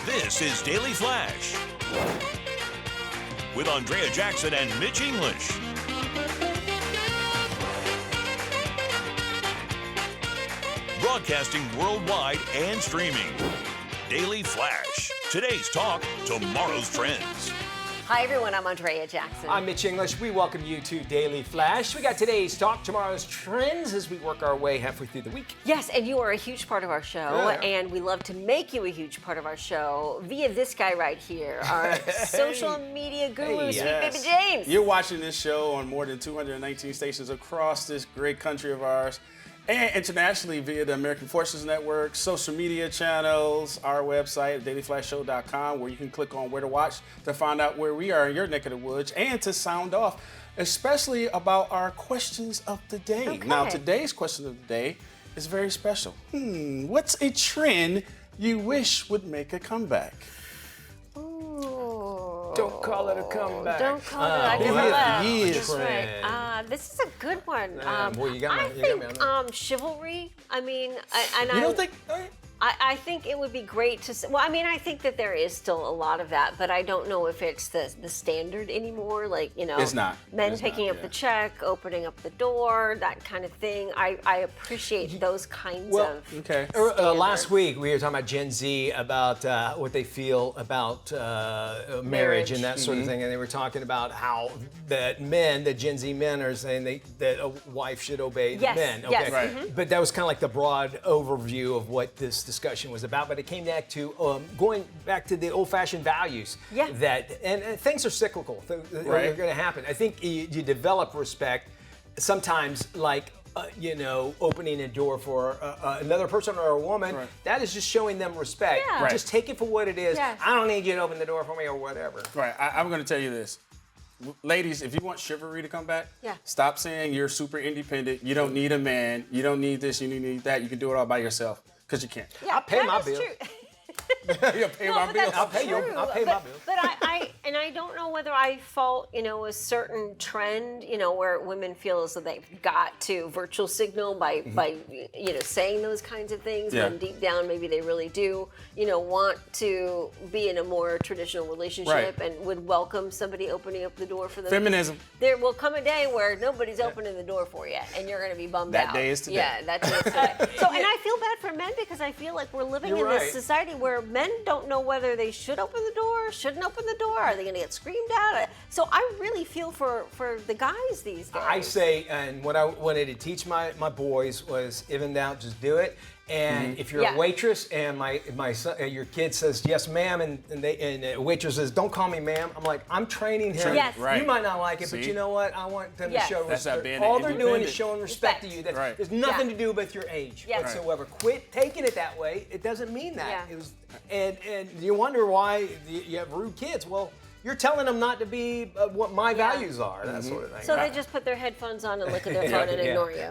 This is Daily Flash with Andrea Jackson and Mitch English. Broadcasting worldwide and streaming. Daily Flash. Today's talk, tomorrow's trends. Hi, everyone. I'm Andrea Jackson. I'm Mitch English. We welcome you to Daily Flash. We got today's talk, tomorrow's trends as we work our way halfway through the week. Yes, and you are a huge part of our show, and we love to make you a huge part of our show via this guy right here, our social media guru, Sweet Baby James. You're watching this show on more than 219 stations across this great country of ours, and internationally via the American Forces Network, social media channels, our website, dailyflashshow.com, where you can click on where to watch to find out where we are in your neck of the woods and to sound off, especially about our questions of the day. Okay. Now, today's question of the day is very special. What's a trend you wish would make a comeback? Don't call it a comeback. Don't call it. I never left. Years. That's right. This is a good one. Boy, you got I me think on that. chivalry. I mean, You don't think? I think it would be great to. Well, I mean, I think that there is still a lot of that, but I don't know if it's the standard anymore. Like, you know, It's not. Men It's picking not, up the check, opening up the door, that kind of thing. I appreciate those kinds of. Okay. Last week, we were talking about Gen Z, about what they feel about marriage and that sort of thing. And they were talking about how that Gen Z men are saying that a wife should obey the men. Okay. Yes. Right. But that was kind of like the broad overview of what this discussion was about. But it came back to going back to the old-fashioned values. Yeah. And things are cyclical. They're going to happen. I think you develop respect sometimes, like opening a door for another person or a woman. Right. That is just showing them respect. Yeah. Right. Just take it for what it is. Yes. I don't need you to open the door for me or whatever. Right. I'm going to tell you this. Ladies, if you want chivalry to come back, stop saying you're super independent. You don't need a man. You don't need this. You don't need that. You can do it all by yourself. Because you can't. Yeah, I'll pay my that is bill. true. You'll pay my bill. I'll pay you. I'll pay my bill. But I don't know whether I fault, a certain trend, where women feel as though they've got to virtual signal by saying those kinds of things, when deep down maybe they really do, want to be in a more traditional relationship and would welcome somebody opening up the door for them. Feminism. There will come a day where nobody's opening the door for you, and you're going to be bummed out. That day is today. Yeah, that day is today. So, and I feel bad for men because I feel like we're living in this society where men don't know whether they should open the door, shouldn't open the door. Are they going to get screamed at? So I really feel for the guys these days. I say, and what I wanted to teach my boys was, even now, just do it. And if you're a waitress and my son, your kid says yes ma'am, and the waitress says don't call me ma'am, I'm like, I'm training him. Yes. Right. You might not like it, but you know what? I want them to show respect. being All they're doing independent. is showing respect to you. There's nothing to do with your age whatsoever. Quit taking it that way. It doesn't mean that. Yeah. It was, and you wonder why you have rude kids. Well, you're telling them not to be what my values are, that sort of thing. So they just put their headphones on and look at their phone and ignore you.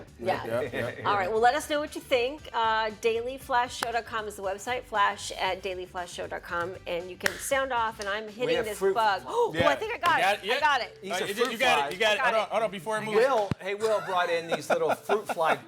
All right, well, let us know what you think. Dailyflashshow.com is the website, flash@dailyflashshow.com, and you can sound off, and I'm hitting this bug. Oh, I think I got it. I got it. He's a fruit You fly. got it. You got it. Hold on, before I move. Will brought in these little fruit fly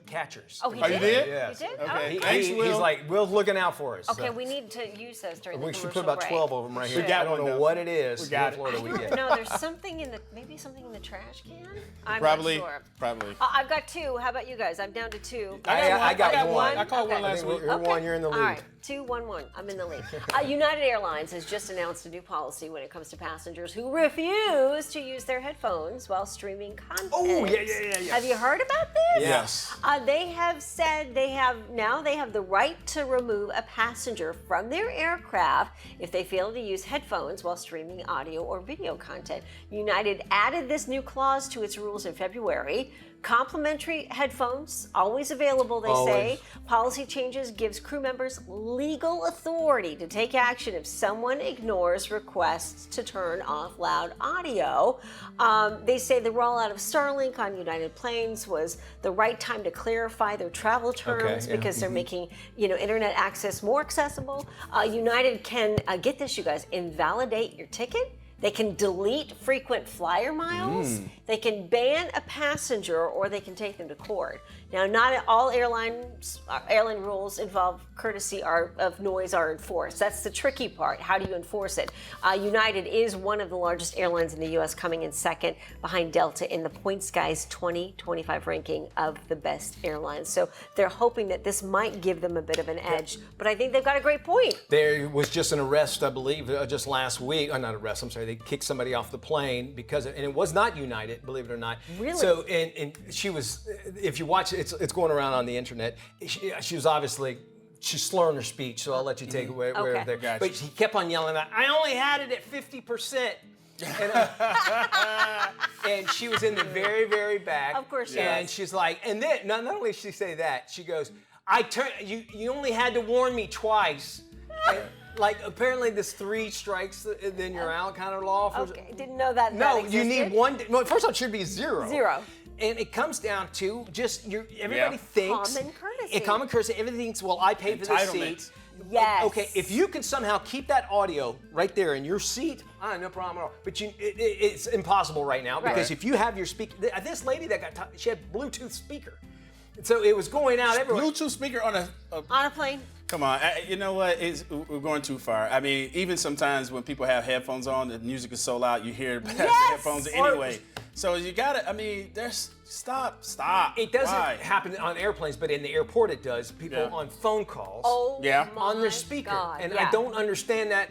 catchers. Oh, he Oh, did? you did? Yeah. You did? Okay. Oh. Thanks, Will. He's like, Will's looking out for us. Okay, so. we need to use those during the We commercial should put about break. 12 of them right here. We got I don't one, know though. what it is. We got it. Florida, we get. No, there's something maybe something in the trash can? I'm Probably. not sure. Probably. I've got two. How about you guys? I'm down to two. I got one. I called one Okay. last week. You're one, you're in the lead. All right, 2-1-1. I'm in the lead. United Airlines has just announced a new policy when it comes to passengers who refuse to use their headphones while streaming content. Oh, yeah. Have you heard about this? Yes. They have said they have the right to remove a passenger from their aircraft if they fail to use headphones while streaming audio or video content. United added this new clause to its rules in February. Complimentary headphones, always available, they say. Policy changes gives crew members legal authority to take action if someone ignores requests to turn off loud audio. They say the rollout of Starlink on United planes was the right time to clarify their travel terms because they're making internet access more accessible. United can, get this, you guys, invalidate your ticket. They can delete frequent flyer miles. They can ban a passenger, or they can take them to court. Now, not all airline rules involve courtesy of noise are enforced. That's the tricky part. How do you enforce it? United is one of the largest airlines in the U.S., coming in second behind Delta in the Points Guy's 2025 ranking of the best airlines. So they're hoping that this might give them a bit of an edge. But I think they've got a great point. There was just an arrest, I believe, just last week. Not arrest, I'm sorry. They kicked somebody off the plane and it was not United, believe it or not. Really? So, and she was, if you watch it, it's going around on the internet. She was obviously, she's slurring her speech, so I'll let you take away where there. Gotcha. But she kept on yelling, I only had it at 50%. And she was in the very, very back. Of course she And was. she's like, and then, not only did she say that, she goes, you only had to warn me twice. And, like, apparently this 3 strikes, then you're out kind of law. Okay, didn't know that. No, that you need existed. one. No, first off, it should be 0. 0. And it comes down to just everybody thinks. Common courtesy. And common courtesy. Everything thinks, well, I paid for the seat. Entitlement. Yes. Okay, if you can somehow keep that audio right there in your seat, no problem at all. But it's impossible right now because if you have your speaker, this lady that she had Bluetooth speaker, so it was going out everywhere. Bluetooth speaker on On a plane. Come on, you know what? We're going too far. I mean, even sometimes when people have headphones on, the music is so loud you hear it past the headphones anyway. So you gotta. I mean, stop. It doesn't Why? happen on airplanes, but in the airport it does. People on phone calls. Oh, Yeah. my on their speaker. God. And yeah. I don't understand that.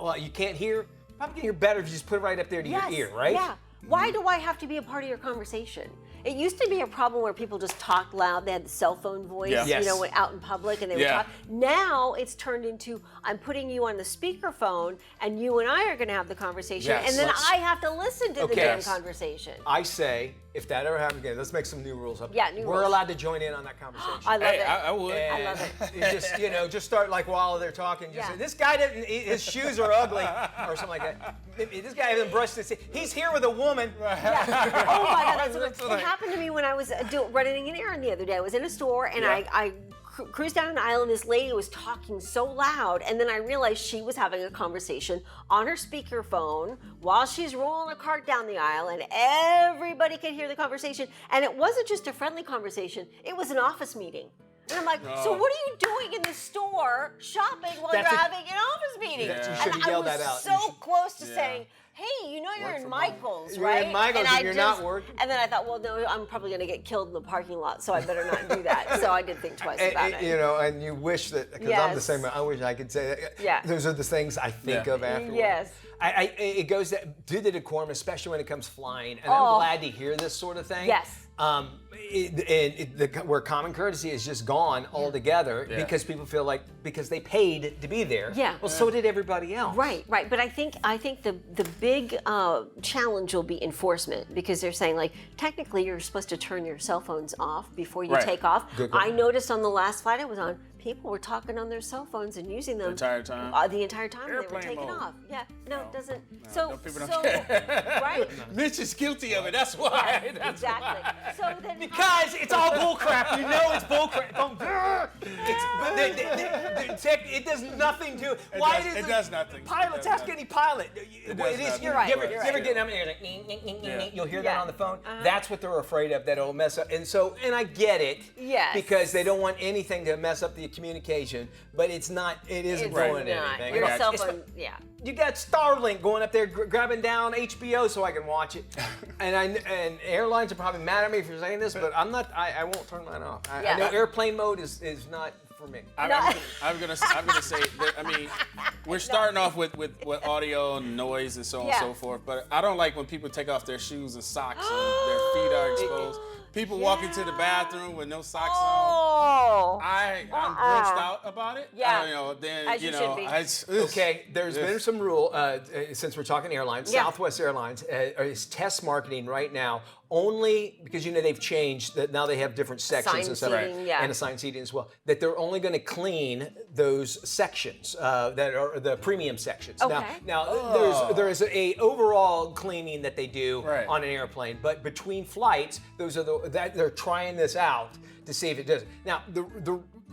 Well, you can't hear. Probably can hear better if you just put it right up there to your ear, right? Yeah. Why do I have to be a part of your conversation? It used to be a problem where people just talked loud. They had the cell phone voice, Yeah. Yes. went out in public and they would talk. Now it's turned into I'm putting you on the speakerphone and you and I are going to have the conversation, Yes. and then I have to listen to the damn conversation. I say, if that ever happens again, let's make some new rules up. Yeah, new We're rules. allowed to join in on that conversation. I love Hey, it. I would. I love it. You just start like while they're talking. Just Yeah. say, this guy didn't. His shoes are ugly, or something like that. This guy hasn't brushed his teeth. He's here with a woman. Yeah. Oh my God, it happened to me when I was running an errand the other day. I was in a store and I cruised down an aisle and this lady was talking so loud, and then I realized she was having a conversation on her speakerphone while she's rolling a cart down the aisle, and everybody could hear the conversation. And it wasn't just a friendly conversation; it was an office meeting. And I'm like, so what are you doing in the store shopping while you're having an office meeting? Yeah. You should've And I yelled was that out. so You should- close to saying, hey, you're in Michael's, You're right? in Michael's and you're not working. And then I thought, well, no, I'm probably going to get killed in the parking lot, so I better not do that. So I did think twice about it. And you wish that, because I'm the Yes. same way, I wish I could say that. Yeah. Those are the things I think of afterwards. Yes. It goes to the decorum, especially when it comes flying, and I'm glad to hear this sort of thing. Yes. Where common courtesy is just gone altogether because people feel like because they paid to be there. Yeah. Well, so did everybody else. Right. But I think the big challenge will be enforcement, because they're saying, like, technically you're supposed to turn your cell phones off before you take off. Good I point. noticed on the last flight I was on, people were talking on their cell phones and using them The entire time? The entire time they were Airplane taking mode. off. Yeah. No, it doesn't. people don't care. Right. Mitch is guilty of it. That's why. Exactly. So then Because it's all bullcrap. You know it's bullcrap. It does nothing to. It does nothing. Pilots, It does ask nothing. any pilot. does It is. nothing. You Right, ever right. get them in there like, ning, ning, ning, ning, ning. You'll hear Yeah. that on the phone. That's what they're afraid of, that it'll mess up. And I get it. Yes. Because they don't want anything to mess up the communication. But it's not. It isn't It's going not. anything. Your It's- cell it's- phone, yeah. You got Starlink going up there grabbing down HBO so I can watch it, and airlines are probably mad at me for saying this, but I'm not. I won't turn mine off. I know airplane mode is not for me. I'm gonna say that, I mean, we're starting off with audio and noise and so on and so forth, but I don't like when people take off their shoes and socks and their feet are exposed. People walk into the bathroom with no socks on. Oh. I'm grossed out about it. Yeah. Then As you should be. Okay, there's been some rule, since we're talking airlines, Yeah. Southwest Airlines is test marketing right now only because, they've changed, that now they have different sections Assigned and stuff. seating, yeah. And assigned seating as well, that they're only going to clean those sections that are the premium sections. Okay. Now there's a overall cleaning that they do Right. on an airplane, but between flights, those are that they're trying this out to see if it does. Now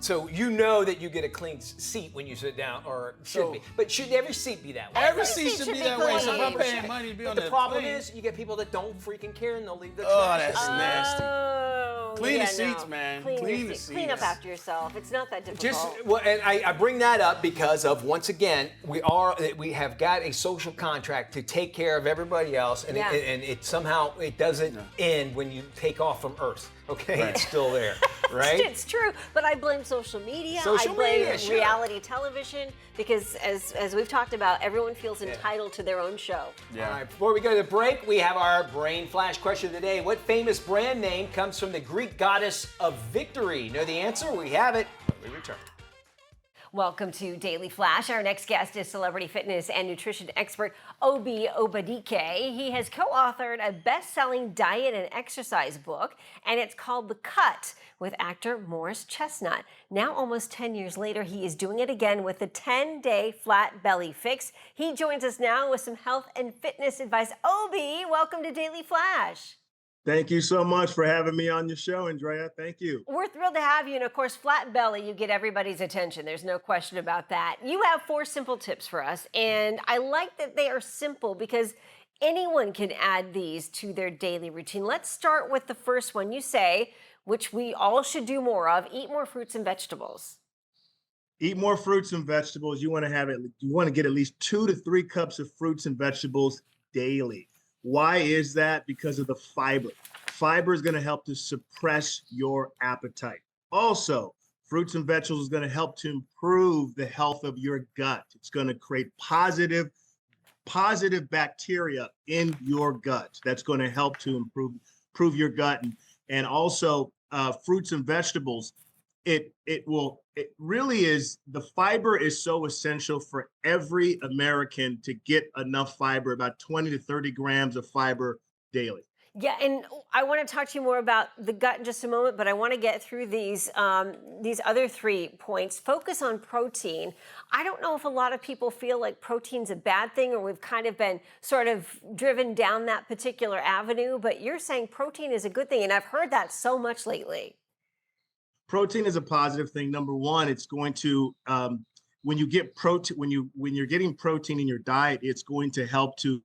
so that you get a clean seat when you sit down, or should be. But should every seat be that way? Every seat should be that way. So if I'm clean. paying money to be But on the problem plane, is, you get people that don't freaking care and they'll leave the oh, trash. that's nasty. Oh. Clean the seats, man. Clean the seats. Clean up after yourself. It's not that difficult. And I bring that up because of, once again, we have got a social contract to take care of everybody else, and it somehow doesn't end when you take off from Earth. Okay, Right. It's still there, right? It's true, but I blame social media. Social I blame media, sure. reality television because, as we've talked about, everyone feels entitled to their own show. Yeah. All right, before we go to the break, we have our Brain Flash question of the day. What famous brand name comes from the Greek goddess of victory? Know the answer? We have it when we return. Welcome to Daily Flash. Our next guest is celebrity fitness and nutrition expert Obadike. He has co-authored a best-selling diet and exercise book, and it's called The Cut with actor Morris Chestnut. Now, almost 10 years later, he is doing it again with the 10-day flat belly fix. He joins us now with some health and fitness advice. Obi, welcome to Daily Flash. Thank you so much for having me on your show, Andrea. Thank you. We're thrilled to have you. And of course, flat belly, you get everybody's attention. There's no question about that. You have 4 simple tips for us. And I like that they are simple because anyone can add these to their daily routine. Let's start with the first one. You say, which we all should do more of, eat more fruits and vegetables. Eat more fruits and vegetables. You want to get at least 2 to 3 cups of fruits and vegetables daily. Why is that? Because of the fiber. Fiber is going to help to suppress your appetite. Also, fruits and vegetables is going to help to improve the health of your gut. It's going to create positive bacteria in your gut. That's going to help to improve your gut. And also, fruits and vegetables, it really is, the fiber is so essential for every American to get enough fiber, about 20 to 30 grams of fiber daily. Yeah, and I want to talk to you more about the gut in just a moment, but I want to get through these other 3 points. Focus on protein. I don't know if a lot of people feel like protein's a bad thing, or we've kind of been sort of driven down that particular avenue, but you're saying protein is a good thing, and I've heard that so much lately. Protein is a positive thing. Number one, it's going to when you're getting protein in your diet, it's going to help to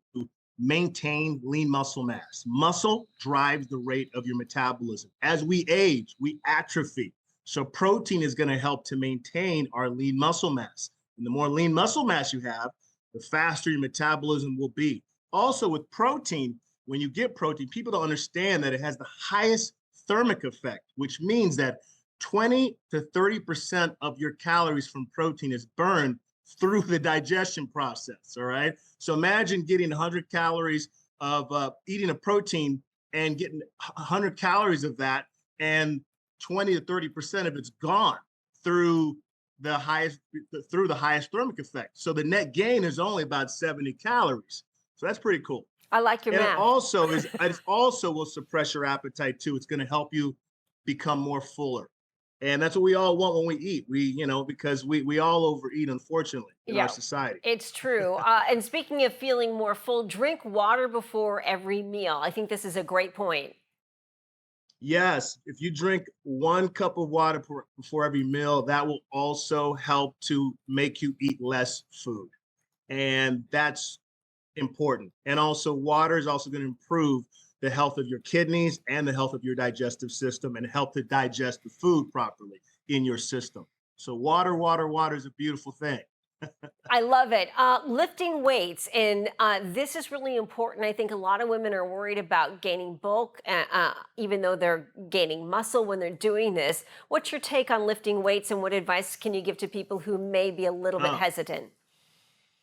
maintain lean muscle mass. Muscle drives the rate of your metabolism. As we age, we atrophy. So protein is going to help to maintain our lean muscle mass. And the more lean muscle mass you have, the faster your metabolism will be. Also with protein, when you get protein, people don't understand that it has the highest thermic effect, which means that 20 to 30% of your calories from protein is burned through the digestion process, all right? So imagine getting 100 calories of eating a protein and getting 100 calories of that, and 20 to 30% of it's gone through the highest thermic effect. So the net gain is only about 70 calories. So that's pretty cool. I like your math. It also will suppress your appetite too. It's going to help you become more fuller. And that's what we all want when we eat. Because we all overeat, unfortunately, in our society. It's true. And speaking of feeling more full, drink water before every meal. I think this is a great point. Yes, if you drink 1 cup of water before every meal, that will also help to make you eat less food. And that's important. And also, water is also going to improve the health of your kidneys and the health of your digestive system, and help to digest the food properly in your system. So water is a beautiful thing. I love it. Lifting weights, and this is really important. I think a lot of women are worried about gaining bulk, even though they're gaining muscle when they're doing this. What's your take on lifting weights, and what advice can you give to people who may be a little bit hesitant?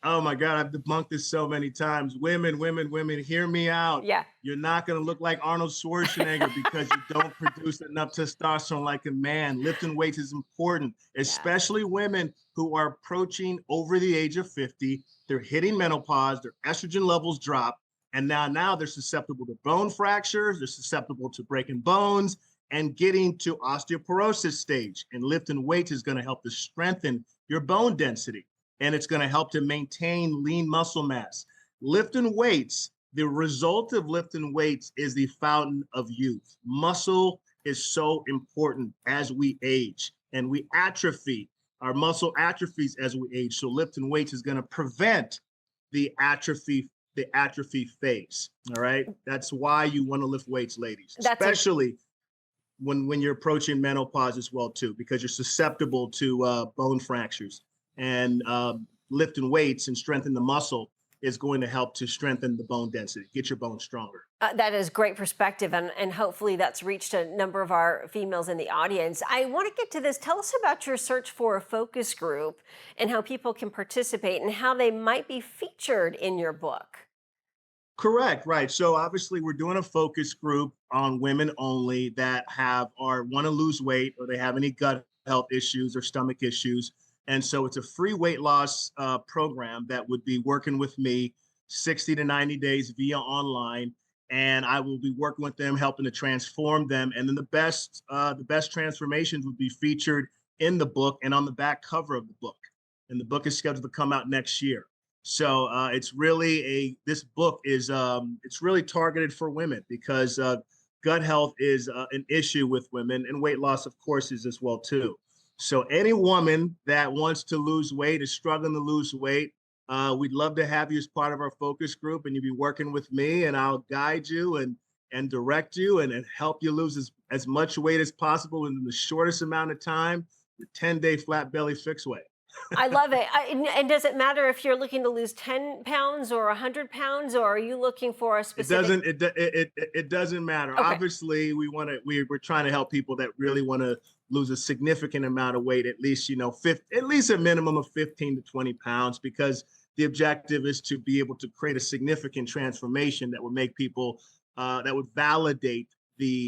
Oh my God, I've debunked this so many times. Women, hear me out. Yeah. You're not going to look like Arnold Schwarzenegger because you don't produce enough testosterone like a man. Lifting weights is important, especially women who are approaching over the age of 50. They're hitting menopause, their estrogen levels drop, and now they're susceptible to bone fractures, they're susceptible to breaking bones and getting to osteoporosis stage. And lifting weights is going to help to strengthen your bone density. And it's going to help to maintain lean muscle mass. Lifting weights, the result of lifting weights is the fountain of youth. Muscle is so important as we age, and we atrophy. Our muscle atrophies as we age. So lifting weights is going to prevent the atrophy phase. All right. That's why you want to lift weights, ladies. when you're approaching menopause as well too, because you're susceptible to bone fractures, and lifting weights and strengthening the muscle is going to help to strengthen the bone density, get your bones stronger. That is great perspective, and hopefully that's reached a number of our females in the audience. I want to get to this. Tell us about your search for a focus group and how people can participate and how they might be featured in your book. Correct, right. So obviously we're doing a focus group on women only that want to lose weight, or they have any gut health issues or stomach issues. And so it's a free weight loss program that would be working with me 60 to 90 days via online. And I will be working with them, helping to transform them. And then the best transformations would be featured in the book and on the back cover of the book. And the book is scheduled to come out next year. So this book is it's really targeted for women, because gut health is an issue with women, and weight loss, of course, is as well too. So any woman that wants to lose weight, is struggling to lose weight, we'd love to have you as part of our focus group, and you'll be working with me, and I'll guide you and direct you and help you lose as much weight as possible in the shortest amount of time, the 10-day flat belly fix way. I love it. And does it matter if you're looking to lose 10 pounds or 100 pounds, or are you looking for a specific? It doesn't matter. Okay. Obviously, we're trying to help people that really want to lose a significant amount of weight, at least a minimum of 15 to 20 pounds, because the objective is to be able to create a significant transformation that would make people that would validate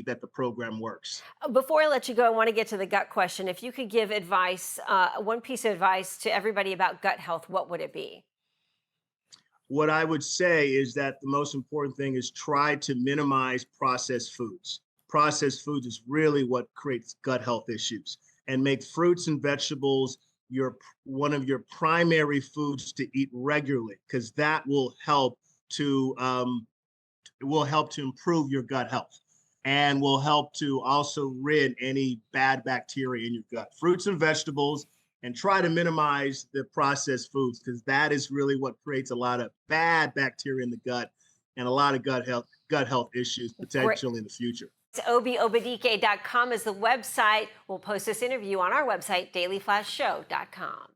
that the program works. Before I let you go, I want to get to the gut question. If you could give advice, one piece of advice to everybody about gut health, what would it be? What I would say is that the most important thing is try to minimize processed foods. Processed foods is really what creates gut health issues, and make fruits and vegetables one of your primary foods to eat regularly, because that will help to improve your gut health, and will help to also rid any bad bacteria in your gut. Fruits and vegetables, and try to minimize the processed foods, because that is really what creates a lot of bad bacteria in the gut and a lot of gut health issues potentially in the future. Obadike.com is the website. We'll post this interview on our website, dailyflashshow.com.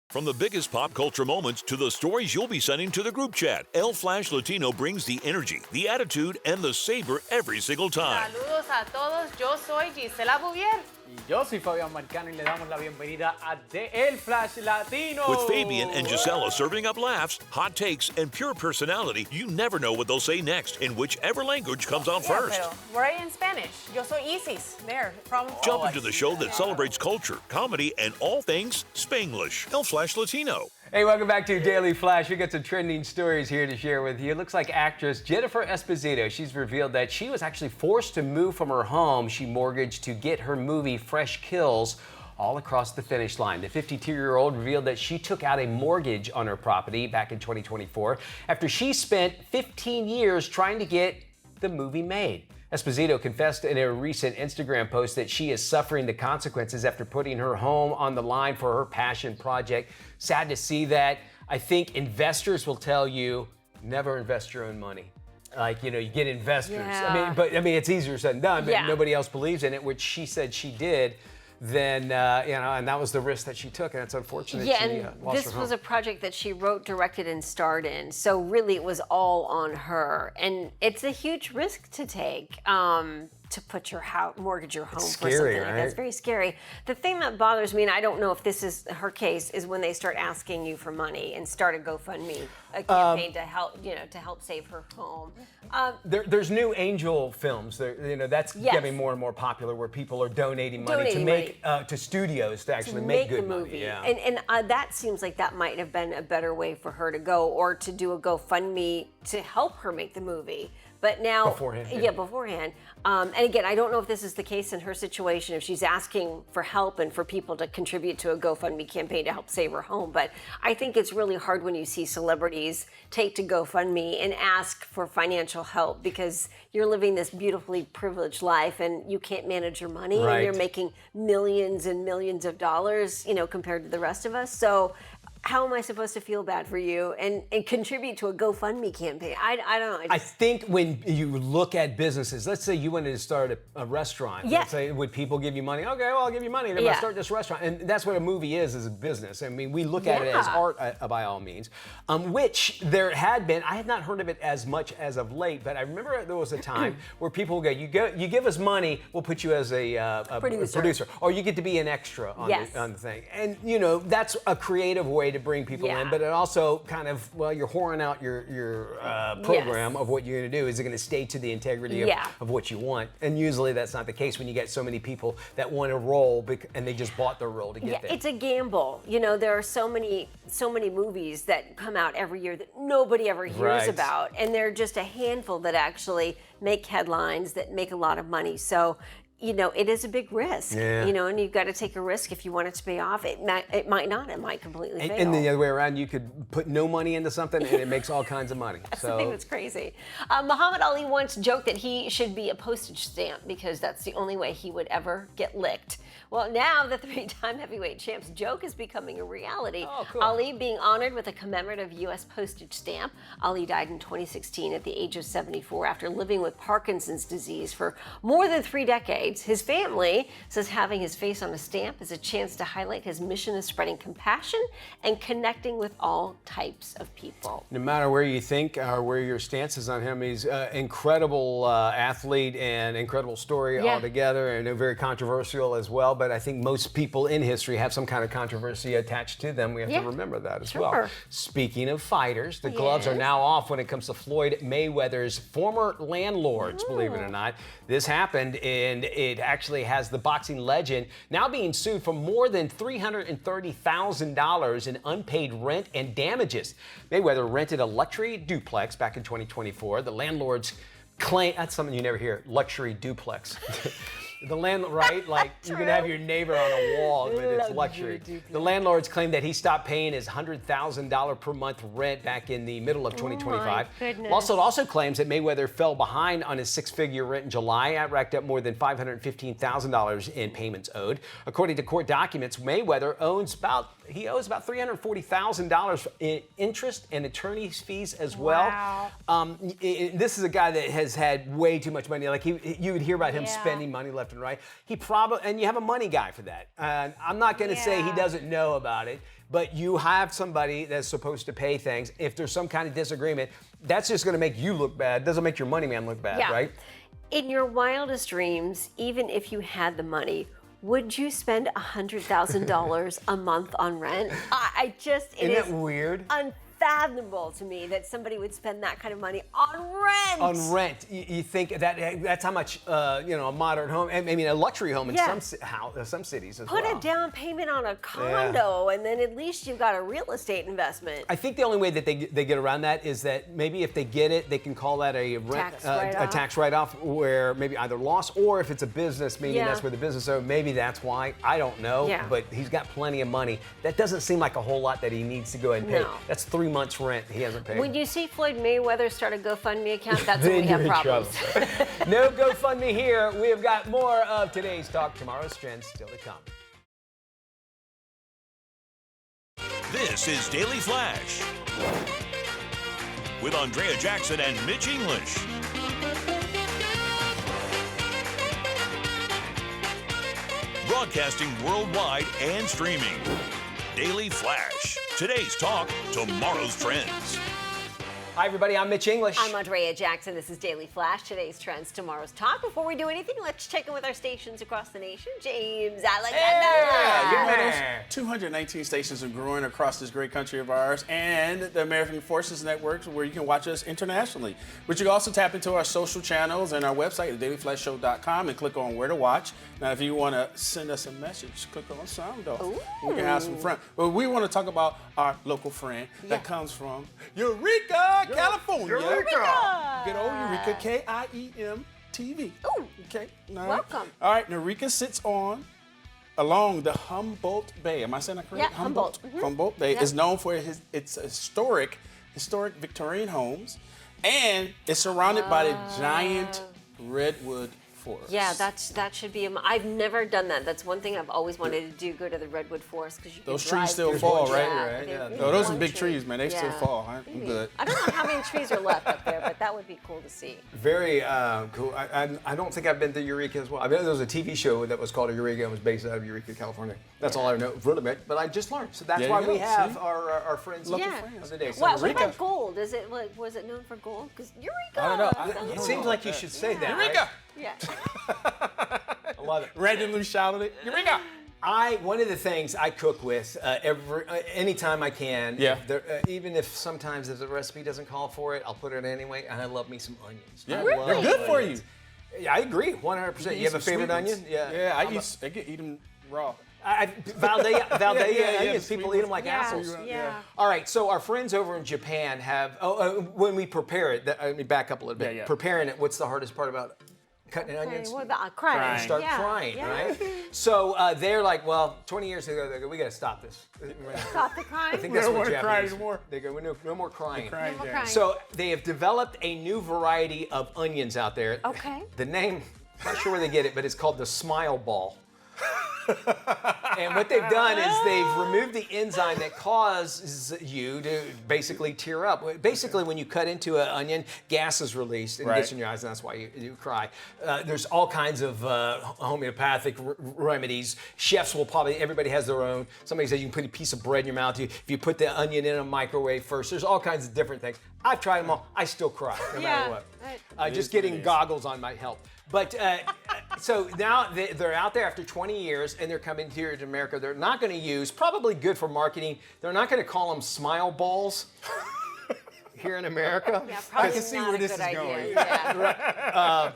From the biggest pop culture moments to the stories you'll be sending to the group chat, El Flash Latino brings the energy, the attitude, and the saber every single time. Saludos a todos, yo soy Gisela Bouvier. Y yo soy Fabián Marcano, y le damos la bienvenida a El Flash Latino. With Fabian and Gisela serving up laughs, hot takes, and pure personality, you never know what they'll say next in whichever language comes out first. Pero we're in Spanish. Yo soy Isis. There, from Jump into the show that celebrates culture, comedy, and all things Spanglish. El Flash Latino. Hey, welcome back to Daily Flash. We got some trending stories here to share with you. It looks like actress Jennifer Esposito, she's revealed that she was actually forced to move from her home she mortgaged to get her movie Fresh Kills all across the finish line. The 52-year-old revealed that she took out a mortgage on her property back in 2024 after she spent 15 years trying to get the movie made. Esposito confessed in a recent Instagram post that she is suffering the consequences after putting her home on the line for her passion project. Sad to see that. I think investors will tell you, never invest your own money. Like, you get investors. Yeah. I mean, it's easier said than done, but Yeah. nobody else believes in it, which she said she did. Then, and that was the risk that she took, and it's unfortunate Yeah, she and lost her this home. was a project that she wrote, directed, and starred in. So really, it was all on her, and it's a huge risk to take. To put your mortgage your home for scary, something like that. right? It's very scary. The thing that bothers me, and I don't know if this is her case, is when they start asking you for money and start a GoFundMe, a campaign to help save her home. There's new angel films. That's Yes. getting more and more popular, where people are donating money to studios to actually make good the movie. money. Yeah. And that seems like that might have been a better way for her to go, or to do a GoFundMe to help her make the movie. But now, Beforehand, yeah. yeah, beforehand. And again, I don't know if this is the case in her situation, if she's asking for help and for people to contribute to a GoFundMe campaign to help save her home. But I think it's really hard when you see celebrities take to GoFundMe and ask for financial help, because you're living this beautifully privileged life and you can't manage your money, Right. and you're making millions and millions of dollars, compared to the rest of us. So how am I supposed to feel bad for you and contribute to a GoFundMe campaign? I don't know. I think when you look at businesses, let's say you wanted to start a restaurant. Yeah. Let's say, would people give you money? Okay, well, I'll give you money. They're going to start this restaurant. And that's what a movie is a business. I mean, we look at it as art by all means, which there had been. I had not heard of it as much as of late, but I remember there was a time where people would go, you give us money, we'll put you as a producer. Or you get to be an extra on, on the thing. And, you know, that's a creative way to bring people in, but it also kind of, well, you're whoring out your program of what you're going to do. Is it going to stay to the integrity of what you want? And usually that's not the case when you get so many people that want to roll and they just bought their role to get there. It's a gamble. You know, there are so many movies that come out every year that nobody ever hears about, and there are just a handful that actually make headlines, that make a lot of money. So, you know, it is a big risk, you know, and you've got to take a risk if you want it to pay off. It might not. It might completely fail. And the other way around, you could put no money into something and it makes all kinds of money. That's the thing that's crazy. Muhammad Ali once joked that he should be a postage stamp because that's the only way he would ever get licked. Well, now the three-time heavyweight champ's joke is becoming a reality. Oh, cool. Ali being honored with a commemorative U.S. postage stamp. Ali died in 2016 at the age of 74 after living with Parkinson's disease for more than 3 decades. His family says having his face on a stamp is a chance to highlight his mission of spreading compassion and connecting with all types of people. No matter where you think or where your stance is on him, he's an incredible athlete and incredible story altogether, and very controversial as well. But I think most people in history have some kind of controversy attached to them. We have to remember that as well. Speaking of fighters, the gloves are now off when it comes to Floyd Mayweather's former landlords, believe it or not. This happened, and it actually has the boxing legend now being sued for more than $330,000 in unpaid rent and damages. Mayweather rented a luxury duplex back in 2024. The landlords claim, that's something you never hear, luxury duplex. The landlord, right? Like you can have your neighbor on a wall, but it's luxury. The landlords claim that he stopped paying his $100,000 per month rent back in the middle of 2025. Oh my goodness. Also, it also claims that Mayweather fell behind on his 6-figure rent in July. That racked up more than $515,000 in payments owed. According to court documents, Mayweather owes about $340,000 in interest and attorney's fees as well. Wow. This is a guy that has had way too much money. Like you would hear about him spending money left and right. He probably, and you have a money guy for that. I'm not going to say he doesn't know about it, but you have somebody that's supposed to pay things. If there's some kind of disagreement, that's just going to make you look bad. It doesn't make your money man look bad, right? In your wildest dreams, even if you had the money, would you spend $100,000 a month on rent? I just, Isn't it weird? Unfathomable to me that somebody would spend that kind of money on rent. On rent, you think that's how much a modern home, I mean a luxury home in some cities as well. Put a down payment on a condo, and then at least you've got a real estate investment. I think the only way that they get around that is that maybe if they get it, they can call that a rent tax write-off, where maybe either loss or if it's a business, meaning that's where the business. So maybe that's why. I don't know, but he's got plenty of money. That doesn't seem like a whole lot that he needs to go ahead and pay. That's 3 months rent he hasn't paid. When you see Floyd Mayweather start a GoFundMe account, that's when we have problems. No GoFundMe here. We have got more of today's talk, tomorrow's trends still to come. This is Daily Flash with Andrea Jackson and Mitch English. Broadcasting worldwide and streaming. Daily Flash. Today's talk, tomorrow's trends. Hi, everybody. I'm Mitch English. I'm Andrea Jackson. This is Daily Flash. Today's trends, tomorrow's talk. Before we do anything, let's check in with our stations across the nation. James Alexander. 219 stations are growing across this great country of ours, and the American Forces Network, where you can watch us internationally. But you can also tap into our social channels and our website, thedailyflashshow.com, and click on where to watch. Now, if you want to send us a message, click on sound off. We can have some fun. But we want to talk about our local friend that comes from Eureka, California. Eureka! Good old Eureka, K-I-E-M TV. Ooh. Okay. Welcome. All right, Eureka sits along the Humboldt Bay. Am I saying that correct? Yeah, Humboldt. Humboldt Bay is known for its historic Victorian homes, and it's surrounded by the giant redwood forest. Yeah, that should be. I've never done that. That's one thing I've always wanted to do. Go to the redwood forest because you can Those drive trees still through fall, them. right? Right, they- yeah. maybe Oh, those are one big tree. trees, man. They still Yeah. fall. I'm Maybe. good. I don't know how many trees are left up there, but that would be cool to see. Very cool. I don't think I've been to Eureka as well. I mean, there was a TV show that was called Eureka and was based out of Eureka, California. That's all I know from it, but I just learned. So that's There why you we go, have see? our friends Yeah. of the day. So What Eureka. about gold? Is it was it known for gold? Because Eureka. I don't know. sounds It cool. seems like you should say that. Eureka! Right? Yeah. I love it. Randomly shouted it. Eureka! One of the things I cook with anytime I can. Yeah. Even if sometimes if the recipe doesn't call for it, I'll put it anyway. And I love me some onions. Yeah, I love they're good for you. onions. Yeah, I agree, 100%. You have a favorite onion? Yeah, I eat them raw. Valdea the onions, sweet people eat them ones. like Yeah. apples. Yeah. All right, so our friends over in Japan have, when we prepare it, let me back up a little bit. Yeah. Preparing it, what's the hardest part about cutting Okay, onions? what about crying? Start Yeah. crying, Yeah. right? So they're like, well, 20 years ago, they go, we got to stop this. Stop the crying. I think We that's don't what wanna cry Japanese. anymore. They go, no more crying. Crying, No more yeah. crying. So they have developed a new variety of onions out there. Okay. The name, I'm not sure where they get it, but it's called the smile ball. And what they've done is they've removed the enzyme that causes you to basically tear up. Basically, when you cut into an onion, gas is released and it gets in your eyes, and that's why you cry. There's all kinds of homeopathic remedies. Chefs will everybody has their own. Somebody says you can put a piece of bread in your mouth. If you put the onion in a microwave first, there's all kinds of different things. I've tried them all. I still cry, no matter what. Just getting goggles on might help. But so now they're out there after 20 years and they're coming here to America. They're not going to use, probably good for marketing, they're not going to call them smile balls here in America. Yeah, probably I can see not where a this good is idea. going. Yeah.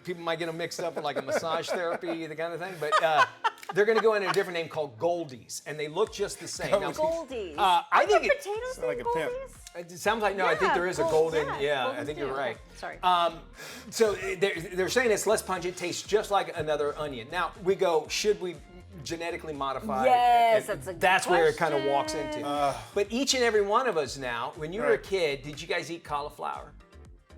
People might get them mixed up with like a massage therapy, the kind of thing. But they're going to go in a different name called Goldies. And they look just the same. Now, Goldies. I think it, Potatoes like named a pimp. Goldies? it sounds like, no, I think there is a golden, I think you're right. Sorry. So they're saying it's less pungent, tastes just like another onion. Now we go, should we genetically modify? Yes, And that's a good that's where it kind of walks question. into. But each and every one of us now, when you were a kid, did you guys eat cauliflower?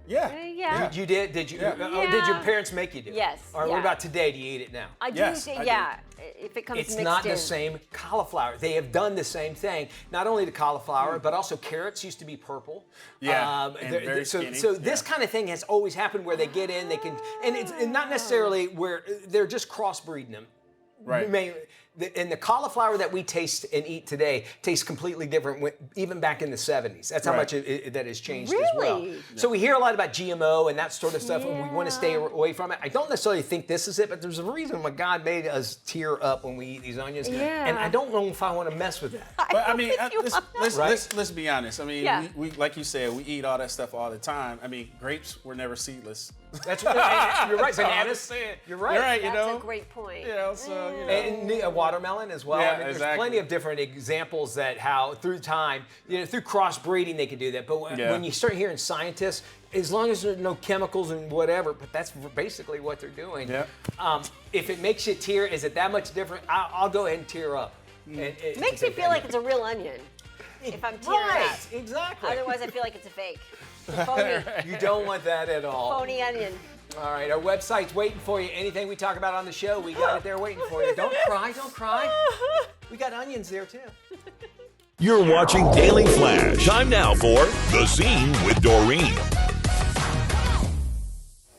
Yeah. Yeah. You did? Did you? Yeah. Oh, did your parents make you do it? Yes, Or yeah. what about today? Do you eat it now? I do Yes, say, I do. yeah. If it comes It's mixed not in. the same cauliflower. They have done the same thing. Not only the cauliflower, but also carrots used to be purple. Yeah, and they're- very so skinny. this kind of thing has always happened where they get in, they can, and it's not necessarily where they're just crossbreeding them. Right. And the cauliflower that we taste and eat today tastes completely different, even back in the 70s. That's how Right. much that has changed as well. Really? So we hear a lot about GMO and that sort of stuff, and we want to stay away from it. I don't necessarily think this is it, but there's a reason why God made us tear up when we eat these onions. Yeah. And I don't know if I want to mess with that. But I mean, Right? let's be honest. I mean, Yeah. we like you said, we eat all that stuff all the time. I mean, grapes were never seedless. That's right. You're right. That's all I'm Bananas. saying. You're right. You're right. You That's know. a great point. You know, so you know. And a watermelon as well. Yeah, I mean, there's exactly. plenty of different examples that how through time, through crossbreeding they can do that. But when you start hearing scientists, as long as there's no chemicals and whatever, but that's basically what they're doing. Yeah. If it makes you tear, is it that much different? I'll go ahead and tear up. It makes me feel like it's a real onion. If I'm tearing Right, up. exactly. Otherwise, I feel like it's a fake. Phony. You don't want that at all. Phony onion. All right, our website's waiting for you. Anything we talk about on the show, we got it there waiting for you. Don't cry, don't cry. We got onions there too. You're watching Daily Flash. Time now for The Scene with Doreen.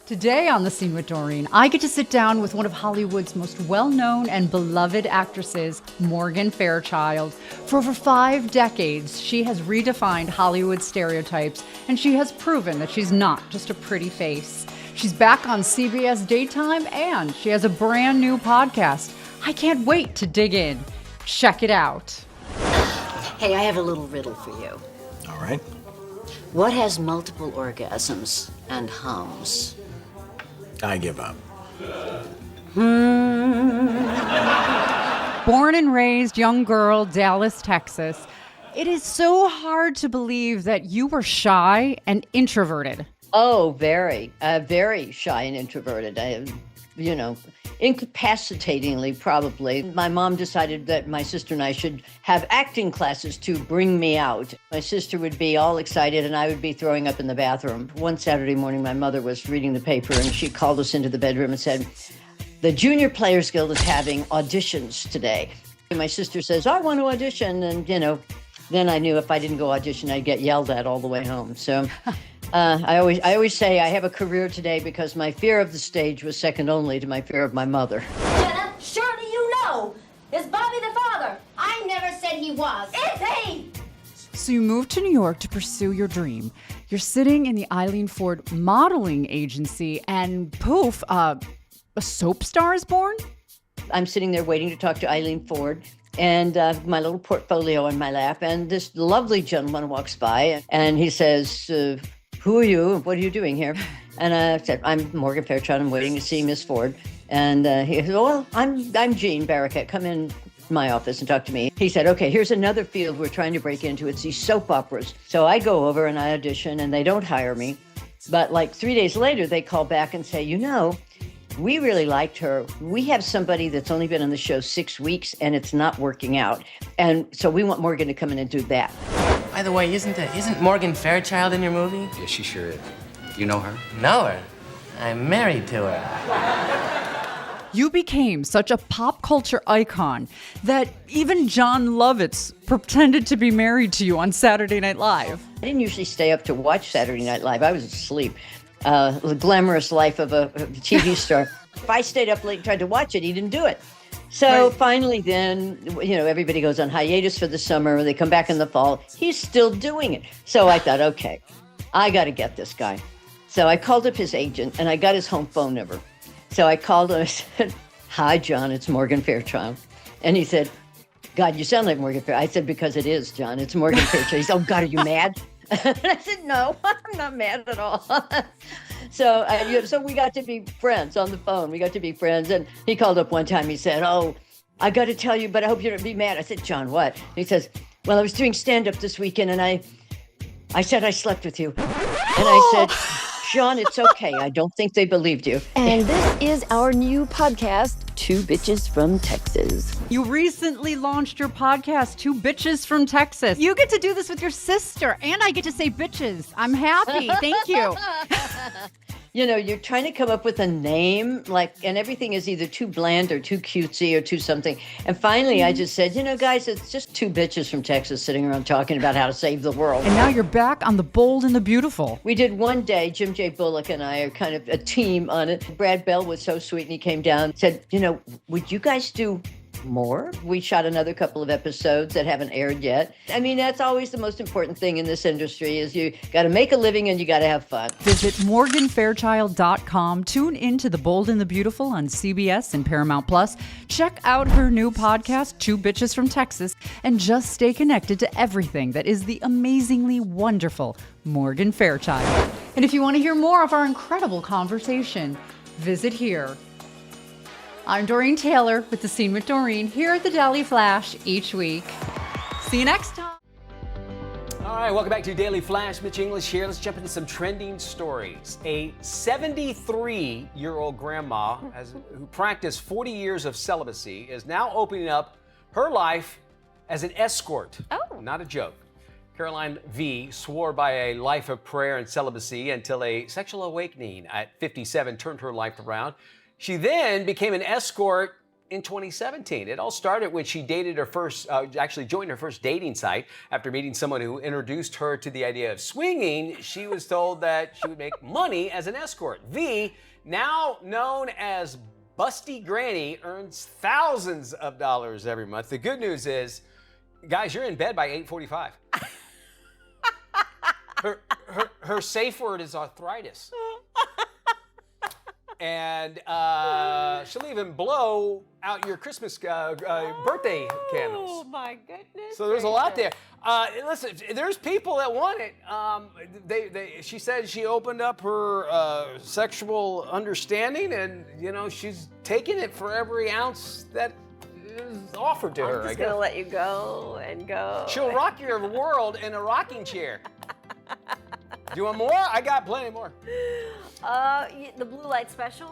Today on The Scene with Doreen, I get to sit down with one of Hollywood's most well-known and beloved actresses, Morgan Fairchild. For over 5 decades, she has redefined Hollywood stereotypes, and she has proven that she's not just a pretty face. She's back on CBS Daytime, and she has a brand new podcast. I can't wait to dig in. Check it out. Hey, I have a little riddle for you. All right. What has multiple orgasms and hums? I give up. Born and raised young girl, Dallas, Texas. It is so hard to believe that you were shy and introverted. Oh, very shy and introverted. incapacitatingly probably. My mom decided that my sister and I should have acting classes to bring me out. My sister would be all excited and I would be throwing up in the bathroom. One Saturday morning, my mother was reading the paper and she called us into the bedroom and said, "The Junior Players Guild is having auditions today." And my sister says, "I want to audition." And, then I knew if I didn't go audition, I'd get yelled at all the way home. So I always say I have a career today because my fear of the stage was second only to my fear of my mother. Jenna, surely you know. Is Bobby the father? I never said he was. Is he? So you moved to New York to pursue your dream. You're sitting in the Eileen Ford modeling agency and poof, a soap star is born? I'm sitting there waiting to talk to Eileen Ford and my little portfolio in my lap. And this lovely gentleman walks by and he says, "Who are you? What are you doing here?" And I said, "I'm Morgan Fairchild. I'm waiting to see Miss Ford." And he said, "Well, I'm Jean Barraquette. Come in my office and talk to me." He said, "Okay, here's another field we're trying to break into. It's these soap operas." So I go over and I audition and they don't hire me. But like 3 days later, they call back and say, "We really liked her. We have somebody that's only been on the show 6 weeks and it's not working out. And so we want Morgan to come in and do that." By the way, isn't Morgan Fairchild in your movie? Yeah, she sure is. You know her? Know her. I'm married to her. You became such a pop culture icon that even John Lovitz pretended to be married to you on Saturday Night Live. I didn't usually stay up to watch Saturday Night Live. I was asleep. The glamorous life of a TV star. If I stayed up late and tried to watch it, he didn't do it. So finally then, everybody goes on hiatus for the summer. They come back in the fall. He's still doing it. So I thought, okay, I got to get this guy. So I called up his agent and I got his home phone number. So I called him and I said, "Hi, John, it's Morgan Fairchild." And he said, "God, you sound like Morgan Fairchild." I said, "Because it is, John. It's Morgan Fairchild." He said, "Oh, God, are you mad?" And I said, "No, I'm not mad at all." So we got to be friends on the phone. We got to be friends. And he called up one time. He said, "Oh, I got to tell you, but I hope you don't be mad." I said, "John, what?" And he says, "Well, I was doing stand-up this weekend, and I said I slept with you." And I said, "John, it's okay. I don't think they believed you." And this is our new podcast, Two Bitches from Texas. You recently launched your podcast, Two Bitches from Texas. You get to do this with your sister, and I get to say bitches. I'm happy. Thank you. You're trying to come up with a name, and everything is either too bland or too cutesy or too something. And finally, I just said, guys, it's just two bitches from Texas sitting around talking about how to save the world. And now you're back on The Bold and the Beautiful. We did one day, Jim J. Bullock and I are kind of a team on it. Brad Bell was so sweet, and he came down and said, "Would you guys do more?" We shot another couple of episodes that haven't aired yet. I mean, that's always the most important thing in this industry is you got to make a living and you got to have fun. Visit morganfairchild.com. Tune into The Bold and the Beautiful on CBS and Paramount Plus. Check out her new podcast, Two Bitches from Texas, and just stay connected to everything that is the amazingly wonderful Morgan Fairchild. And if you want to hear more of our incredible conversation, visit here. I'm Doreen Taylor with The Scene with Doreen here at the Daily Flash each week. See you next time. All right, welcome back to Daily Flash. Mitch English here. Let's jump into some trending stories. A 73-year-old grandma who practiced 40 years of celibacy is now opening up her life as an escort. Oh. Not a joke. Caroline V. swore by a life of prayer and celibacy until a sexual awakening at 57 turned her life around. She then became an escort in 2017. It all started when she dated joined her first dating site. After meeting someone who introduced her to the idea of swinging, she was told that she would make money as an escort. V, now known as Busty Granny, earns thousands of dollars every month. The good news is, guys, you're in bed by 8:45. Her safe word is arthritis. And she'll even blow out your Christmas birthday candles. Oh my goodness! So there's a lot there. Listen, there's people that want it. She said she opened up her sexual understanding, and she's taking it for every ounce that is offered to her. I'm just gonna let you go and go. She'll rock your world in a rocking chair. Do you want more? I got plenty more. The blue light special.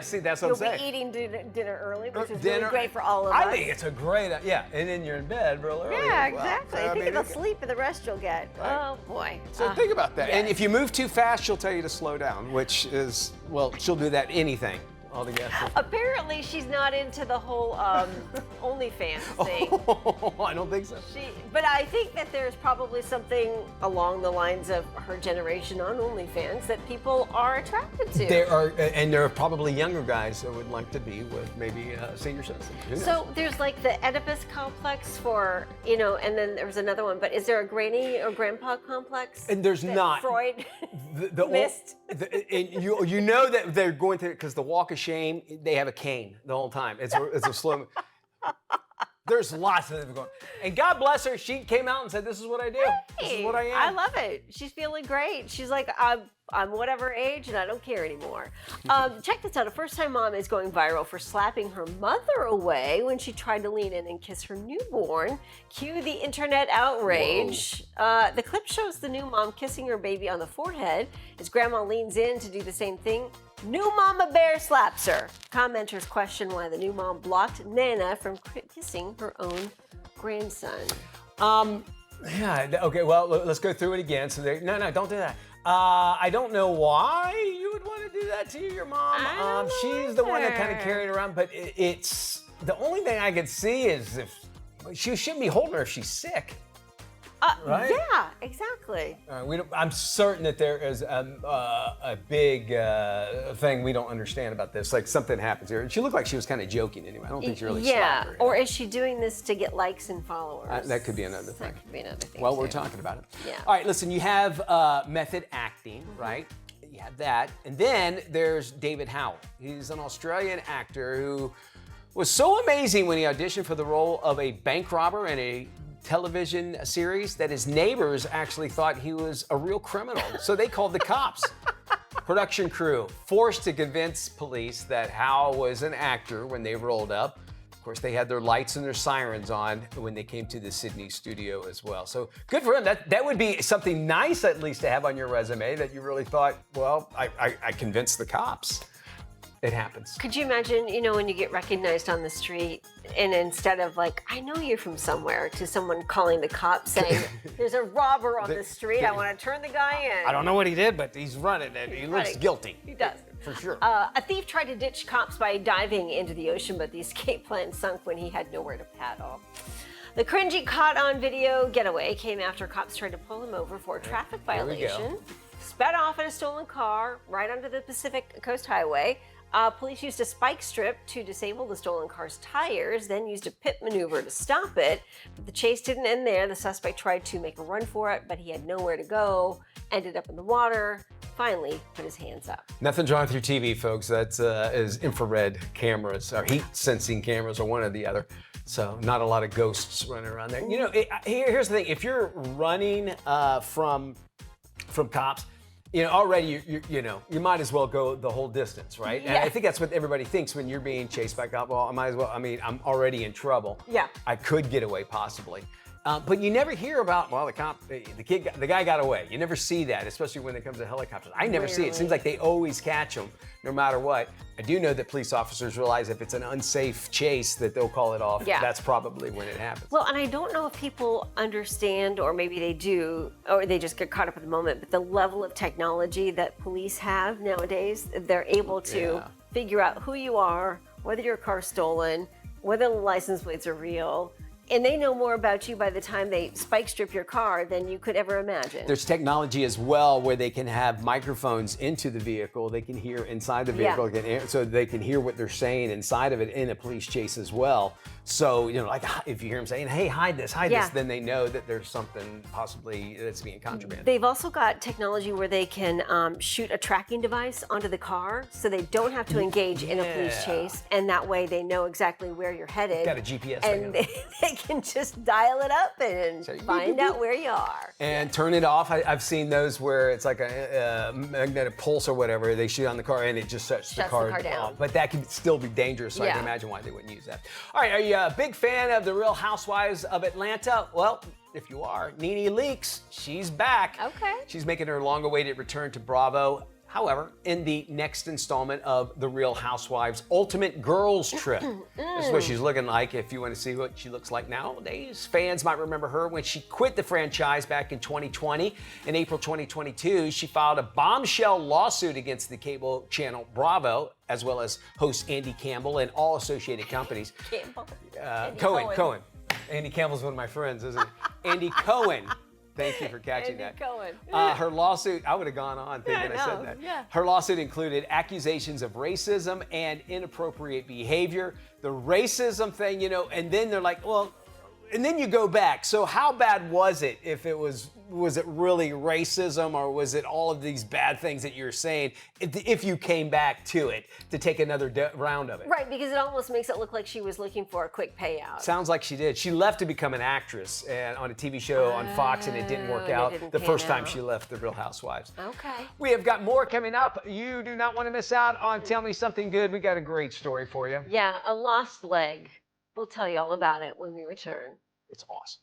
See, that's what I'm saying. You'll be eating dinner early, which is really great for all of us. I think it's a great, and then you're in bed real early. Yeah, exactly. Think of the sleep and the rest you'll get. Right. Oh, boy. So think about that. Yes. And if you move too fast, she'll tell you to slow down, which is, well, she'll do that anything. All the gas. Apparently, she's not into the whole OnlyFans thing. I don't think so. But I think that there's probably something along the lines of her generation on OnlyFans that people are attracted to. There are probably younger guys that would like to be with maybe senior citizens. So there's like the Oedipus complex for, and then there's another one. But is there a granny or grandpa complex? And there's not. Freud missed. And you know that they're going through it because the walk of shame, they have a cane the whole time. It's a slow. There's lots of them going. And God bless her, she came out and said, "This is what I do. This is what I am." I love it. She's feeling great. She's like, I'm whatever age and I don't care anymore. Check this out. A first-time mom is going viral for slapping her mother away when she tried to lean in and kiss her newborn. Cue the internet outrage. The clip shows the new mom kissing her baby on the forehead as grandma leans in to do the same thing. New mama bear slaps her. Commenters question why the new mom blocked Nana from kissing her own grandson. Yeah, okay, well, let's go through it again. So no, don't do that. I don't know why you would want to do that to your mom. She's the one that kind of carried around, but it's the only thing I could see is if she shouldn't be holding her if she's sick. Right? Yeah, exactly. I'm certain that there is a big thing we don't understand about this. Like something happens here. She looked like she was kind of joking anyway. I don't think she really slapped her. Or is she doing this to get likes and followers? That could be another thing. That could be another thing. Well, we're talking about it. Yeah. All right, listen, you have method acting, right? You have that. And then there's David Howell. He's an Australian actor who was so amazing when he auditioned for the role of a bank robber in a television series that his neighbors actually thought he was a real criminal. So they called the cops. Production crew forced to convince police that Howell was an actor when they rolled up. Of course, they had their lights and their sirens on when they came to the Sydney studio as well. So good for him. That would be something nice at least to have on your resume that you really thought, well, I convinced the cops. It happens. Could you imagine, when you get recognized on the street and instead of like, I know you're from somewhere, to someone calling the cops saying, there's a robber on the street, I want to turn the guy in. I don't know what he did, but he's running and he looks guilty. He does. For sure. A thief tried to ditch cops by diving into the ocean, but the escape plan sunk when he had nowhere to paddle. The cringy caught on video getaway came after cops tried to pull him over for a traffic violation. Sped off in a stolen car right onto the Pacific Coast Highway. Police used a spike strip to disable the stolen car's tires, then used a pit maneuver to stop it. But the chase didn't end there. The suspect tried to make a run for it, but he had nowhere to go, ended up in the water, finally put his hands up. Nothing's wrong with your TV, folks. That's is infrared cameras, or heat sensing cameras, or one or the other. So not a lot of ghosts running around there. Here's the thing. If you're running from cops, already you might as well go the whole distance, right? Yeah. And I think that's what everybody thinks when you're being chased by cops. Well, I might as well. I mean, I'm already in trouble. Yeah. I could get away possibly. But you never hear about, well, the guy got away. You never see that, especially when it comes to helicopters. I never see it. It seems like they always catch them, no matter what. I do know that police officers realize if it's an unsafe chase that they'll call it off. Yeah. That's probably when it happens. Well, and I don't know if people understand, or maybe they do, or they just get caught up in the moment, but the level of technology that police have nowadays, they're able to figure out who you are, whether your car's stolen, whether the license plates are real. And they know more about you by the time they spike strip your car than you could ever imagine. There's technology as well where they can have microphones into the vehicle. They can hear inside the vehicle, so they can hear what they're saying inside of it in a police chase as well. So, like if you hear them saying, hey, hide this, then they know that there's something possibly that's being contraband. They've also got technology where they can shoot a tracking device onto the car so they don't have to engage in a police chase. And that way they know exactly where you're headed. Got a GPS and they can just dial it up and find out where you are. And turn it off. I've seen those where it's like a magnetic pulse or whatever. They shoot on the car and it just shuts the car down. But that can still be dangerous, so I can imagine why they wouldn't use that. All right, are you a big fan of The Real Housewives of Atlanta? Well, if you are, Nene Leakes, she's back. Okay. She's making her long-awaited return to Bravo. However, in the next installment of The Real Housewives Ultimate Girls Trip. This is what she's looking like if you want to see what she looks like nowadays. Fans might remember her when she quit the franchise back in 2020. In April 2022, she filed a bombshell lawsuit against the cable channel Bravo, as well as host Andy Campbell and all associated companies. Cohen. Andy Campbell's one of my friends, isn't he? Andy Cohen. Thank you for catching Andy that. Cohen. Her lawsuit, I would have gone on thinking I said that. Yeah. Her lawsuit included accusations of racism and inappropriate behavior. The racism thing, and then they're like, well, and then you go back. So how bad was it? If it was it really racism, or was it all of these bad things that you're saying if you came back to it to take another round of it? Right, because it almost makes it look like she was looking for a quick payout. Sounds like she did. She left to become an actress and on a TV show on Fox, and it didn't work out the first time she left The Real Housewives. Okay. We have got more coming up. You do not want to miss out on Tell Me Something Good. We got a great story for you. Yeah, a lost leg. We'll tell you all about it when we return. It's awesome.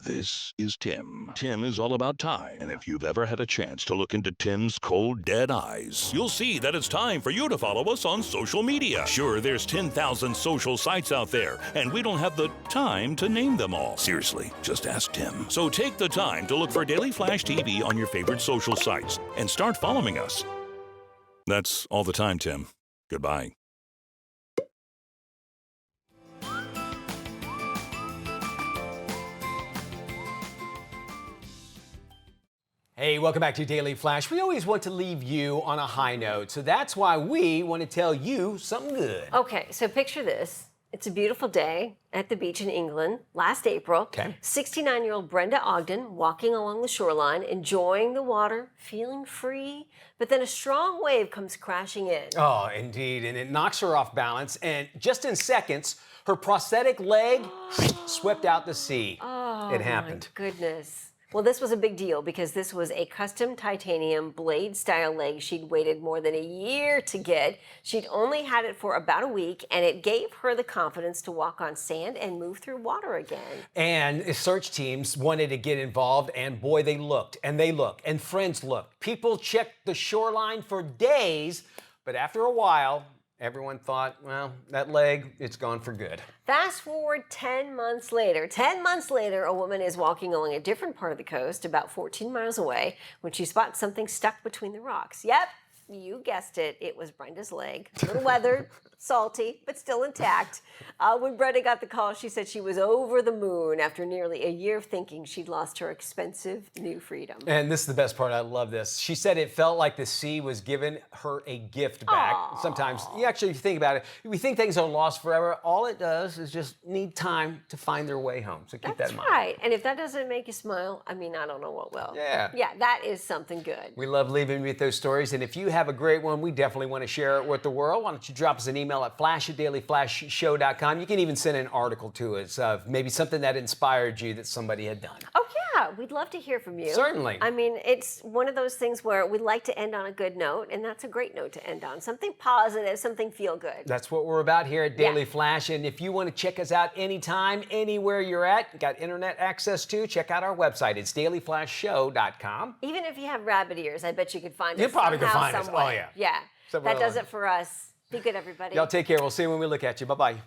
This is Tim. Tim is all about time, and if you've ever had a chance to look into Tim's cold, dead eyes, you'll see that it's time for you to follow us on social media. Sure, there's 10,000 social sites out there, and we don't have the time to name them all. Seriously, just ask Tim. So take the time to look for Daily Flash TV on your favorite social sites, and start following us. That's all the time, Tim. Goodbye. Hey, welcome back to Daily Flash. We always want to leave you on a high note, so that's why we want to tell you something good. Okay, so picture this. It's a beautiful day at the beach in England last April. Okay. 69-year-old Brenda Ogden walking along the shoreline, enjoying the water, feeling free, but then a strong wave comes crashing in. Oh, indeed, and it knocks her off balance, and just in seconds, her prosthetic leg swept out to sea. Oh, it happened. My goodness. Well, this was a big deal because this was a custom titanium blade-style leg she'd waited more than a year to get. She'd only had it for about a week, and it gave her the confidence to walk on sand and move through water again. And search teams wanted to get involved, and boy, they looked, and friends looked. People checked the shoreline for days, but after a while, everyone thought, well, that leg, it's gone for good. Fast forward 10 months later. 10 months later, a woman is walking along a different part of the coast, about 14 miles away, when she spots something stuck between the rocks. Yep, you guessed it. It was Brenda's leg. A little weathered, salty, but still intact. When Brenda got the call, she said she was over the moon after nearly a year of thinking she'd lost her expensive new freedom. And this is the best part. I love this. She said it felt like the sea was giving her a gift back. Aww. Sometimes, you actually think about it, we think things are lost forever. All it does is just need time to find their way home. So keep that in mind. That's right. And if that doesn't make you smile, I mean, I don't know what will. Yeah. Yeah, that is something good. We love leaving you with those stories. And if you have a great one, we definitely want to share it with the world. Why don't you drop us an email at flash@dailyflashshow.com. You can even send an article to us of maybe something that inspired you that somebody had done. Oh, yeah. We'd love to hear from you. Certainly. I mean, it's one of those things where we like to end on a good note, and that's a great note to end on. Something positive, something feel good. That's what we're about here at Daily Flash. And if you want to check us out anytime, anywhere you're at, got internet access to, check out our website. It's dailyflashshow.com. Even if you have rabbit ears, I bet you could find us. You probably could somehow, find us. some way. Oh, yeah. Yeah. Somewhere That does along. it for us. Be good, everybody. Y'all take care. We'll see you when we look at you. Bye-bye.